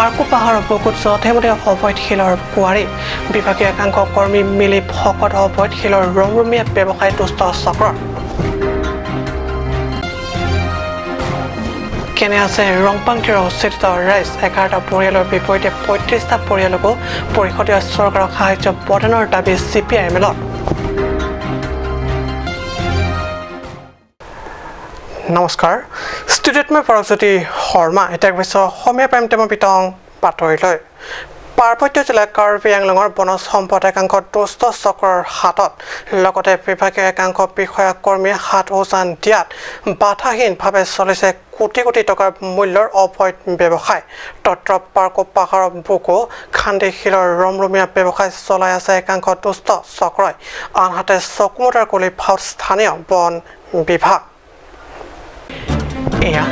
পাৰ্কো পাহাৰৰ বুকুত যথেমতে অবৈধ শিলৰ কুঁৱাৰী বিভাগীয় একাংশ কৰ্মী মিলি ভকত অবৈধ শিলৰ ৰমৰমীয়া ব্যৱসায় দুষ্ট চক্ৰ কেনে আছে ৰংপাংটিৰ উচ্ছেদিত ৰাইজ 11টা পৰিয়ালৰ বিপৰীতে 35টা পৰিয়ালকো পৰিষদীয় চৰকাৰক সাহায্য প্ৰদানৰ দাবী CPI-MLৰ নমস্কাৰ ষ্টুডিঅ'ত মই পৰজ্যোতি শৰ্মা এতিয়া গৈছো অসমীয়া প্ৰাইম টাইমৰ বিতং বাতৰিলৈ পাৰ্বত্য জিলা কাৰ্বি আংলঙৰ বনজ সম্পদ একাংশ দুষ্ট চক্ৰৰ হাতত লগতে বিভাগীয় একাংশ বিষয়া কৰ্মীয়ে হাত উজান দিয়াত বাধাহীনভাৱে চলিছে কোটি কোটি টকাৰ মূল্যৰ অবৈধ ব্যৱসায় তত্ৰ পাৰ্কো পাহাৰৰ বুকু খান্দি শিলৰ ৰমৰমীয়া ব্যৱসায় চলাই আছে একাংশ দুষ্ট চক্ৰই আনহাতে চকুমুটাৰ কলি ভাওত স্থানীয় বন বিভাগ এয়া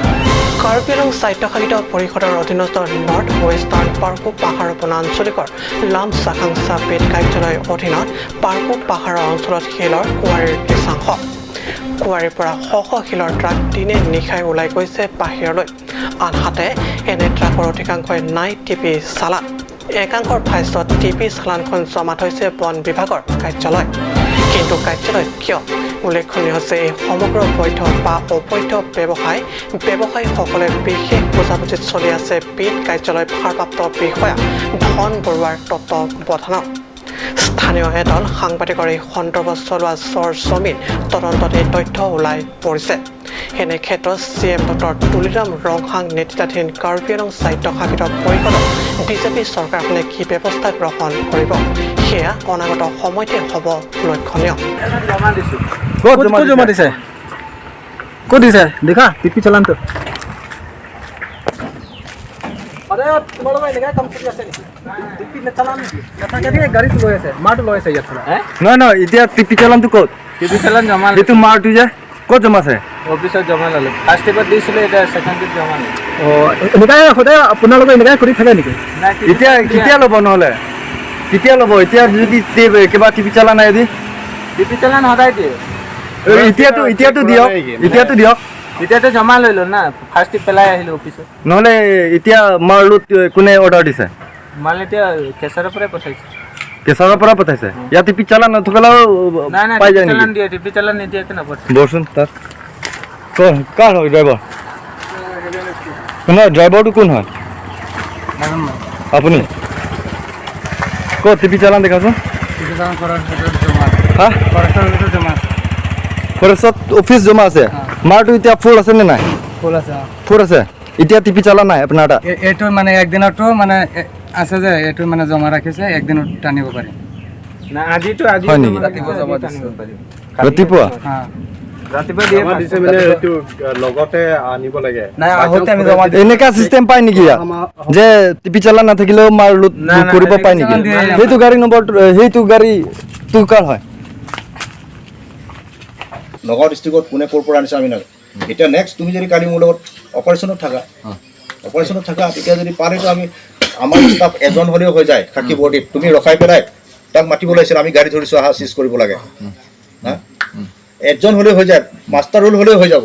কাৰ্বি আংলং স্বায়ত্তশাসিত পৰিষদৰ অধীনস্থ নৰ্থ ৱেষ্টাৰ্ণ পাৰ্কো পাহাৰ বনাঞ্চলিকৰ লাম চাকাংছা পেট কাৰ্যালয়ৰ অধীনত পাৰ্কো পাহাৰৰ অঞ্চলত শিলৰ কুঁৱাৰীৰ কিছাংশ কুঁৱাৰীৰ পৰা শ শিলৰ ট্ৰাক দিনে নিশাই ওলাই গৈছে বাহিৰলৈ আনহাতে এনে ট্ৰাকৰ অধিকাংশই নাই টিপি চালান একাংশৰ ভাষ্যত টিপি চালানখন জমা থৈছে বন বিভাগৰ কাৰ্যালয় কিন্তু কাৰ্যালয়ত কিয় উল্লেখনীয় হৈছে এই সমগ্ৰ বৈধ বা অবৈধ ব্যৱসায়ীসকলে বিশেষ বুজাবুজিত চলি আছে পেট কাৰ্যালয় ভাৰপ্ৰাপ্ত বিষয়া ধন বৰুৱাৰ তত্ত্বাৱধানত স্থানীয় এদল সাংবাদিকৰ এই সন্দৰ্ভত চলোৱা চৰজমিন তদন্তত এই তথ্য ওলাই পৰিছে এনে ক্ষেত্ৰত CM ডক্টৰ তুলিৰাম ৰংহাং নেতৃত্বাধীন কাৰ্বি আংলং স্বায়ত্তশাসিত পৰিষদৰ বিজেপি চৰকাৰখনে কি ব্যৱস্থা গ্ৰহণ কৰিব সেয়া অনাগত সময়তে হ'ব লক্ষণীয় জমা দিছে ক'ত দিছে দেখা টিপি চালানটো আরে তোমালোক এনেকা কাম কৰি আছে নেকি টিপি চালান নেকি এটা গাড়ী লৈ আছে মাৰটো লৈ আছে ইয়াত নহয় এতিয়া টিপি চালানটো ক'ত টিপি চালান জমা এইটো মাৰটো যে ক'ত জমা আছে অফিসত জমা ল'লে ফাৰ্ষ্ট টিপত দিছিলে এটা সেকেন্ড টিপ জমা নাই এনেকা সদায় আপোনালোকে এনেকা কৰি থাকে নেকি এতিয়া কেতিয়া ল'ব নহ'লে কেতিয়া ল'ব এতিয়া যদি কিবা টিপি চালান নাই দি টিপি চালান সদায় দিয়ে এতিয়াতো দিয়ক এতিয়াতো জমা লৈ ল না ফাৰ্ষ্ট টিপ পেলাই আহিলো অফিসত নহ'লে এতিয়া মাৰলুত কোনে অৰ্ডাৰ দিছে মাল এতিয়া কেছাৰৰ পৰা পঠাইছে ইয়াত টিপি চালান নথকালেও পাই যায় নেকি টিপি চালান নিদিয়াকে নপঠায় বৰচোন তাত কাৰ হয় ড্ৰাইভাৰ নহয় ড্ৰাইভাৰটো কোন হয় আপুনি ক'ত টিপি চালান দেখাচোন ফৰেষ্টত অফিচ জমা আছে মাৰটো এতিয়া ফুল আছে নে নাই ফুল আছে এতিয়া টিপি চালান নাই আপোনাৰ তাত এইটো মানে একদিনতো মানে আছে যে এইটো মানে জমা ৰাখিছে একদিনত টানিব পাৰি না আজি ৰাতিপুৱা জমা দিব পাৰি ৰাতিপুৱা দিছে মানে এইটো লগতে আনিব লাগে নাই আহোতে আমি জমা এনেকা সিস্টেম পাই নেকি যে টিপি চালান নাথাকিলেও মাৰ লুট কৰিব পাই নেকি সেইটো গাড়ী নম্বৰ সেইটো গাড়ী তোৰ কাৰ হয় নগাঁও ডিষ্ট্ৰিক্টত কোনে ক'ৰ পৰা আনিছে আমি নাজানো এতিয়া নেক্সট তুমি যদি কালি মোৰ লগত অপাৰেশ্যনত থাকা তেতিয়া যদি পাৰেতো আমি আমাৰ ষ্টাফ এজন হ'লেও হৈ যায় খাকি বৰ্ডিত তুমি ৰখাই পেলাই তাক মাতিব লাগিছিল আমি গাড়ী ধৰিছোঁ আহা চিজ কৰিব লাগে হা একজন হ'লেও হৈ যায় মাষ্টাৰ ৰোল হ'লেও হৈ যাব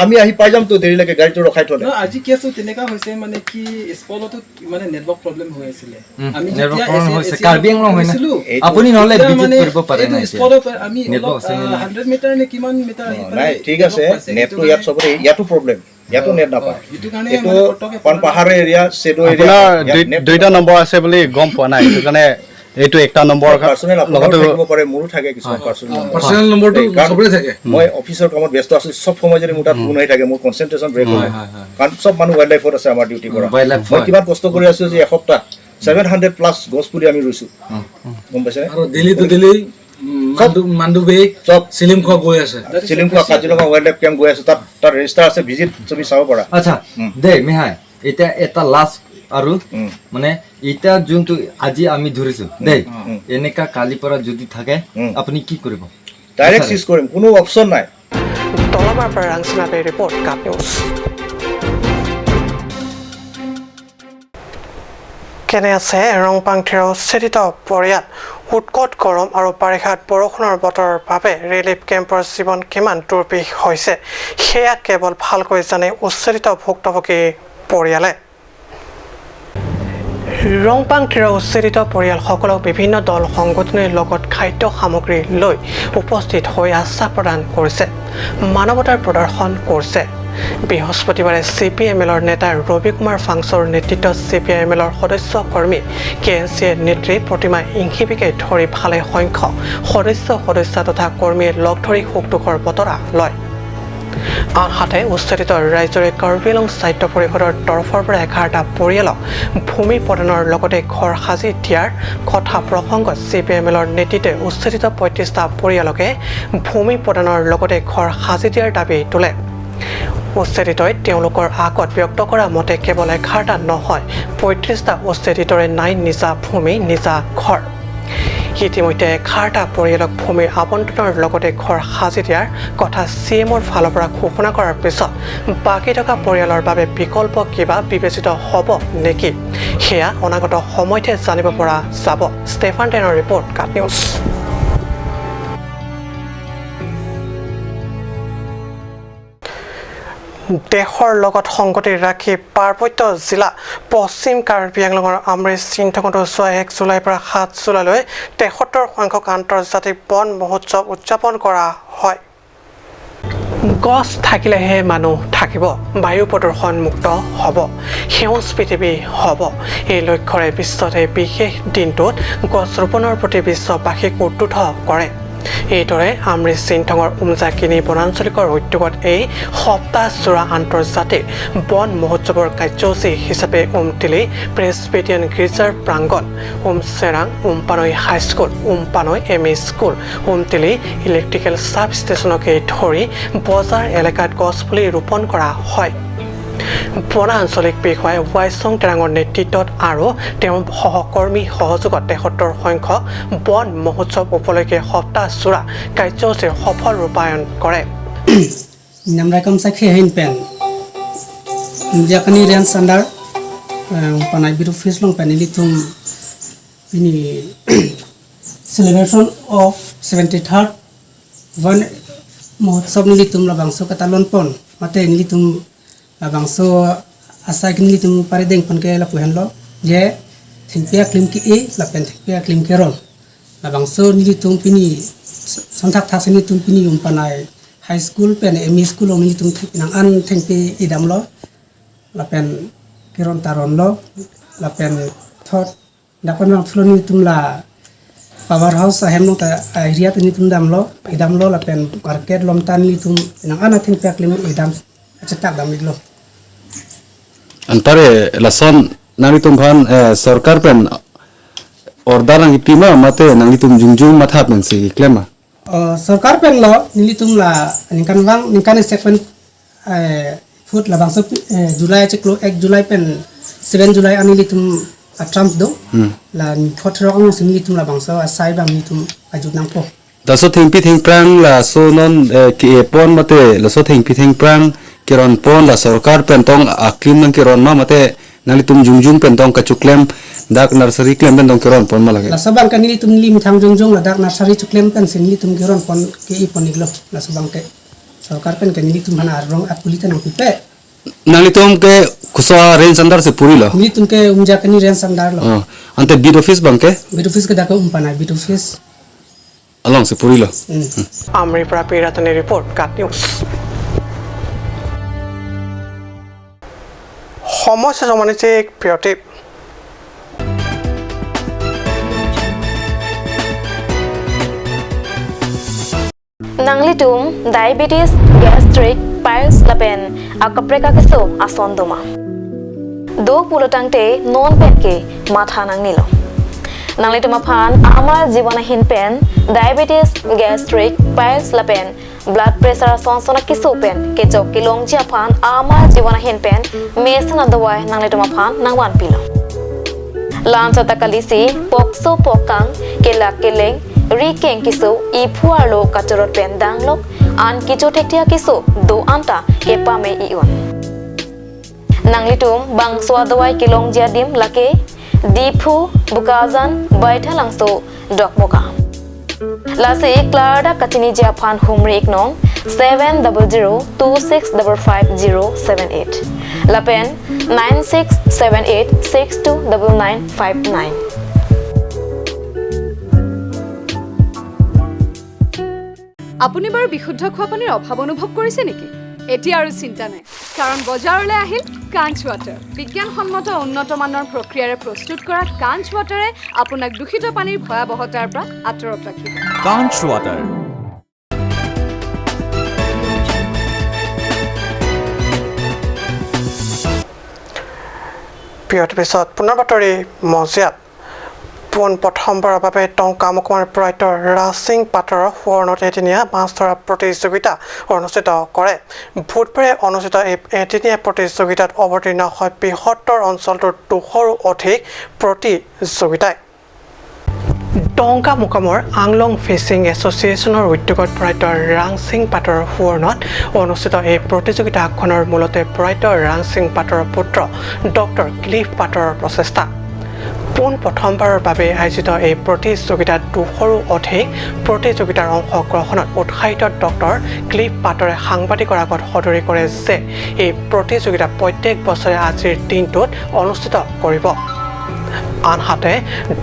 আমি আহি পাই যাম তো দেৰিলৈকে গাড়ীটো ৰখাই থ'লে আজি কেছটো তেনেকা হৈছে মানে কি স্পলতো মানে নেটৱৰ্ক প্ৰব্লেম হৈ আছিলে আমি কাৰ্বি আংলং হৈছিল আপুনি নহ'লে ভিজিট কৰিব পাৰে না স্পলৰ আমি 100 মিটাৰ নে কিমান মিটাৰ নাই ঠিক আছে নেটটো ইয়াত চবৰে ইয়াতো প্ৰব্লেম ইয়াতো নেট নাপায় এইটো পাহাৰৰ এৰিয়া সেটো এৰিয়া দুইটা নম্বৰ আছে বুলি গম পোৱা নাই সেইটো কাৰণে এইটো একটা নম্বৰ পাৰ্সোনেল লগতে থাকিব পাৰে মোৰো থাকে কিছুমান পাৰ্সোনেল নম্বৰটো সবৰে থাকে মই অফিচৰ কামত ব্যস্ত আছো সব সময় যদি মোৰ তাত ফোন হৈ থাকে মোৰ কনসেন্ট্ৰেচন ব্ৰেক হয় কাৰণ সব মানুহ ওয়াইল্ড লাইফত আছে আমাৰ ডিউটি কৰা মই কিমান কষ্ট কৰি আছো যে এসপ্তাহ 700 প্লাস গছ পুলি আমি ৰুইছো গম পাইছে আৰু দিল্লী মাণ্ডুবে সব সিলিমখোৱা গৈ আছে সিলিমখোৱা কাজিৰঙা ওয়াইল্ড লাইফ কেম্প গৈ আছে তাত ৰেজিষ্টাৰ আছে ভিজিট তুমি চাব পাৰা আচ্ছা দে মিহাই এটা লাষ্ট আৰু মানে এটা যোনটো আজি আমি ধৰিছো দেই এনেকা কালি পৰা যদি থাকে আপুনি কি কৰিব ডাইৰেক্ট সিজ কৰিম কোনো অপচন নাই তলমাৰ পৰা ৰাংচিনাবে ৰিপৰ্ট কাপ নিউজ কেনে আছে ৰংপাংটিৰ উচ্ছেদিত পৰিয়াল উৎকট গৰম আৰু বাৰিষাত বৰষুণৰ বতৰৰ বাবে ৰিলিফ কেম্পৰ জীৱন কিমান দুৰ্বিষ হৈছে সেয়া কেৱল ভালকৈ জানে উচ্ছেদিত ভুক্তভোগী পৰিয়ালে ৰংপাং তীৰৰ উচ্ছেদিত পৰিয়ালসকলক বিভিন্ন দল সংগঠনৰ লগত খাদ্য সামগ্ৰী লৈ উপস্থিত হৈ আশ্বাস প্ৰদান কৰিছে মানৱতাৰ প্ৰদৰ্শন কৰিছে বৃহস্পতিবাৰে CPMLৰ নেতা ৰবি কুমাৰ ফাংছৰ নেতৃত্বত CPMLৰ সদস্য কৰ্মী KNCৰ নেত্ৰী প্ৰতিমা ইংহিবিকে ধৰি ভালে সংখ্যক সদস্য তথা কৰ্মীয়ে লগ ধৰি শোক দুখৰ বতৰা লয় আনহাতে উচ্ছেদিত ৰাজ্যৰ কাৰ্বি আংলং সাহিত্য পৰিষদৰ তৰফৰ পৰা 11টা পৰিয়ালক ভূমি প্ৰদানৰ লগতে ঘৰ সাজি দিয়াৰ কথা প্ৰসংগত CPMLৰ নেতৃত্বে উচ্ছেদিত 35টা পৰিয়ালকে ভূমি প্ৰদানৰ লগতে ঘৰ সাজি দিয়াৰ দাবী তোলে উচ্ছেদিতই তেওঁলোকৰ আগত ব্যক্ত কৰা মতে কেৱল 11টা নহয় 35টা উচ্ছেদিতৰে নাই নিজা ভূমি নিজা ঘৰ ইতিমধ্যে 11টা পৰিয়ালক ভূমিৰ আবণ্টনৰ লগতে ঘৰ সাজি দিয়াৰ কথা CMৰ ফালৰ পৰা ঘোষণা কৰাৰ পিছত বাকী থকা পৰিয়ালৰ বাবে বিকল্প কিবা বিবেচিত হ'ব নেকি সেয়া অনাগত সময়তে জানিব পৰা যাব ষ্টেফান টেনৰ ৰিপৰ্ট কাট নিউজ দেশৰ লগত সংগতি ৰাখি পাৰ্বত্য জিলা পশ্চিম কাৰ্বি আংলঙৰ আমৰিছ চিনথঙতো 1 জুলাইৰ পৰা 7 জুলাইলৈ 73 সংখ্যক আন্তৰ্জাতিক বন মহোৎসৱ উদযাপন কৰা হয় গছ থাকিলেহে মানুহ থাকিব বায়ু প্ৰদূষণ মুক্ত হ'ব সেউজ পৃথিৱী হ'ব এই লক্ষ্যৰে বিশ্বতে বিশেষ দিনটোত গছ ৰোপণৰ প্ৰতি বিশ্ববাসীক উদ্বুদ্ধ কৰে এইদৰে আমৰিছ চিনথঙৰ উমজাকিনি বনাঞ্চলিকৰ উদ্যোগত এই সপ্তাহজোৰা আন্তৰ্জাতিক বন মহোৎসৱৰ কাৰ্যসূচী হিচাপে উমটিলি প্ৰেছবিডিয়ান গীৰ্জাৰ প্ৰাংগণ Umcherang Umpanai high school Umpanai ME school Umtili electrical sub ষ্টেচনকে ধৰি বজাৰ এলেকাত গছপুলি ৰোপণ কৰা হয় বনা আঞ্চলিক বিষয়া ৱাইচং টেৰাঙৰ নেতৃত্বত আৰু তেওঁৰ সহকৰ্মী সহযোগত 73 সংখ্যক বন মহোৎসৱ উপলক্ষে সপ্তাহজোৰা কাৰ্যসূচীৰ সফল ৰূপায়ণ কৰে Namrakam sakhi hain pen Jakani ren sandar panai biru fish long panili tum ini celebration of 73rd one mahotsav nili tum la bangso katalon pon mate nili tum la bangso asa nili tum pare deng pon ke la puhan lo je thingpia klim ki e la pen thingpia klim ke ron la bangso nili tum pini sonthak thasini tum pini panai high school pen ME school ong ni tum nang an thengpe idam lo la pen kiron taron lo la pen thot dakon nang flon ni tum la power house ahem no ta area ni tum dam lo idam lo la pen market lom tan ni tum nang an thengpe klim idam cetak dam lo antare lason nang tum khan sarkar pen order nang itima mate nang tum jungjung matha pen si klema सरकार pen लो निली तुम ला निकान second foot ला बांसो जुलाई चेकलो 1 जुलाई pen 7 जुलाई अनिली तुम Trump दो ला फोटरो अंग singly तुम ला बांसो साइ बांग नि तुम आजुनां पो daso thengpi thengprang la so non ki pon mate la so thengpi thengprang kiron pon la sarkar pen tong aklim nang kiron ma mate nali tum jungjung pen tong kachuklem dak nursery klem pen tong kiron pon malage la sabang kan nili tum lim thang jungjung la dak nursery chuklem pen sinili tum kiron pon ke I pon iglo la sabang ke sarkar pen kan nili tum hana rong apulita nang pipe nali tum ke kuswa range andar se puri lo nili tum ke umja kani ren sandar lo ante bid office bang ke bid office ke daka umpana bid office along se puri lo Amri পৰা পিৰাতনে report কাট news সমস্যা জমানিছে এক বিৰতি Nanglitum diabetes gastric piles lapen akapreka kiso asondoma do pulotangte non penke matha nangnilo nanglitum aphan amar jibona hin pen diabetes gastric piles lapen blood pressure sonsona kiso pen ke jok kilong ji aphan amar jibona hin pen mesan adawai nanglitum aphan nangwan pilo lanchata kalisi pokso pokang kela keleng Rikeng kiso ipuarlo katurot pendanglok an kicho tektia kiso do anta kepame ion nanglitum bangso adawai kilong jadim lake dipu bukazan baithalangso dokmoka lase klarda katini japan humrik nong 70026555078 lapen 9678629959 আপুনি বাৰু বিশুদ্ধ খোৱা পানীৰ অভাৱ অনুভৱ কৰিছে নেকি এতিয়া আৰু চিন্তা নাই কাৰণ বজাৰলৈ আহিল কাঞ্চ ৱাটাৰ বিজ্ঞানসন্মত উন্নত মানৰ প্ৰক্ৰিয়াৰে প্ৰস্তুত কৰা কাঞ্চ ৱাটাৰে আপোনাক দূষিত পানীৰ ভয়াৱহতাৰ পৰা আঁতৰত ৰাখিব কাঞ্চ ৱাটাৰ বিৰতিৰ পিছত পুনৰ বাতৰি মজিয়াত পোন প্ৰথমবাৰৰ বাবে টংকা মহকুমাৰ প্ৰয়াত ৰাজসিং পাটৰৰ সোঁৱৰণত এদিনীয়া মাছ ধৰা প্ৰতিযোগিতা অনুষ্ঠিত কৰে বুধবাৰে অনুষ্ঠিত এই এদিনীয়া প্ৰতিযোগিতাত অৱতীৰ্ণ হয় বৃহত্তৰ অঞ্চলটোৰ 200ৰো অধিক প্ৰতিযোগিতাই টংকা মহকুমাৰ আংলং ফিচিং এছ'চিয়েশ্যনৰ উদ্যোগত প্ৰয়াত ৰাংসিং পাটৰৰ সোঁৱৰণত অনুষ্ঠিত এই প্ৰতিযোগিতাখনৰ মূলতে প্ৰয়াত ৰাংসিং পাটৰৰ পুত্ৰ ডক্টৰ ক্লিফ পাটৰৰ প্ৰচেষ্টা পোন প্ৰথমবাৰৰ বাবে আয়োজিত এই প্ৰতিযোগিতাত 200ৰো অধিক প্ৰতিযোগিতাৰ অংশগ্ৰহণত উৎসাহিত ডক্টৰ ক্লিফ পাটৰে সাংবাদিকৰ আগত সদৰি কৰে যে এই প্ৰতিযোগিতা প্ৰত্যেক বছৰে আজিৰ দিনটোত অনুষ্ঠিত কৰিব আনহাতে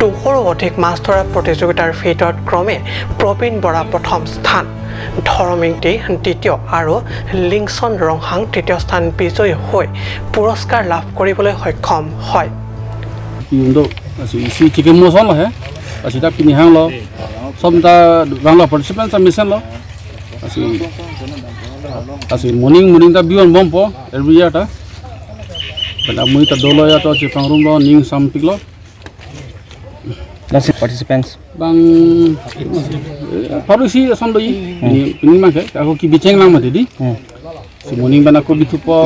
200ৰো অধিক মাছ ধৰা প্ৰতিযোগিতাৰ ভিতৰত ক্ৰমে প্ৰবীণ বৰা প্ৰথম স্থান ধৰমিংটি দ্বিতীয় আৰু লিংচন ৰংহাং তৃতীয় স্থান বিজয়ী হৈ পুৰস্কাৰ লাভ কৰিবলৈ সক্ষম হয় untuk si chicken moson lah ya, si tak pinihang lo, somta bang lo participants amisen lo, asi morning ta bion bompo every year ta, pada mui ta dolo ya to si pangrum lo ning sampik lo. That's participants. Bang, paru si asan lo ini mah ke, aku ki biceng lang mah tadi, si morning bana aku bitupo,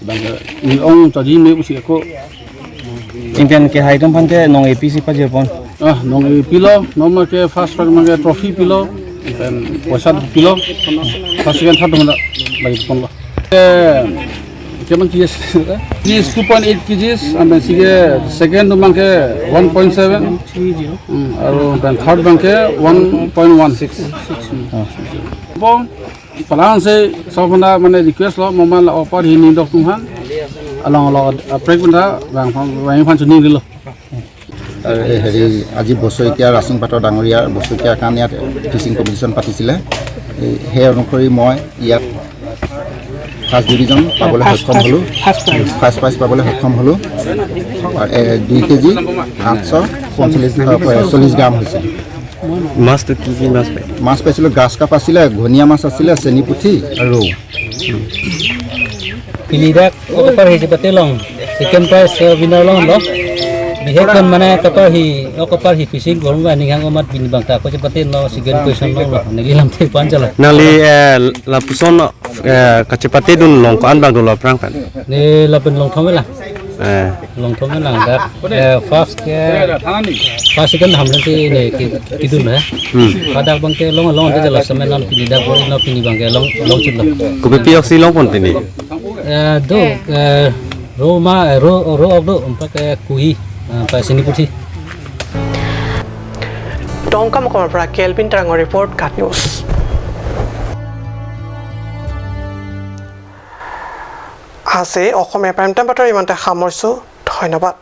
bang ni ong tadi ni usi aku Champion ke hai dom ke nong APC pa Japan. Nong pilo, normal ke first rank mangke trophy pilo, dan poisa pilo, first second third mana bagi pon lo. Keman kgs, kgs 2.8 kgs, ambil sige second tu mangke 1.7, aru dan third mangke 1.16. Pon, palang se sabana mana request lo, mama la opar hini dok tuhan. along break bunda bang fan chuni dilo হেৰি আজি বছৰীয়া ৰাচিং পাটৰ ডাঙৰীয়াৰ বছৰীয়া কাৰণে ইয়াত fishing competition পাতিছিলে সেই অনুসৰি মই ইয়াত ফাৰ্ষ্ট ডিভিজন পাবলৈ সক্ষম হ'লোঁ ফাৰ্ষ্ট প্ৰাইজ পাবলৈ সক্ষম হ'লোঁ 2 কেজি 840 গ্ৰাম হৈছিল মাছটো কি কি মাছ পায় মাছ পাইছিলোঁ গাছ কাপ আছিলে ঘনিয়া মাছ আছিলে চেনি পুঠি আৰু ৰৌ Pilidak okopar hi jepate long second prize winner long lo bihekan mana okopar hi fishing gorum ani hang omat bin bangta ko jepate no second question long lo nili lam te panjala nali lapuson kacepate dun long kan bang dun lo prang kan ni lapun long thome la long thome lang da first second hamle se ne kidun ha pada bang ke long de jala semenan pilidak bori no pini bang ke long chilo ko be pioksi long pon pini do ro do umpak kui pa sini puthi টংকা মহকুমাৰ পৰা kelvin টাৰাঙৰ report কাট news আজি অসমীয়া prime time বাতৰি ইমানতে সামৰিছোঁ ধন্যবাদ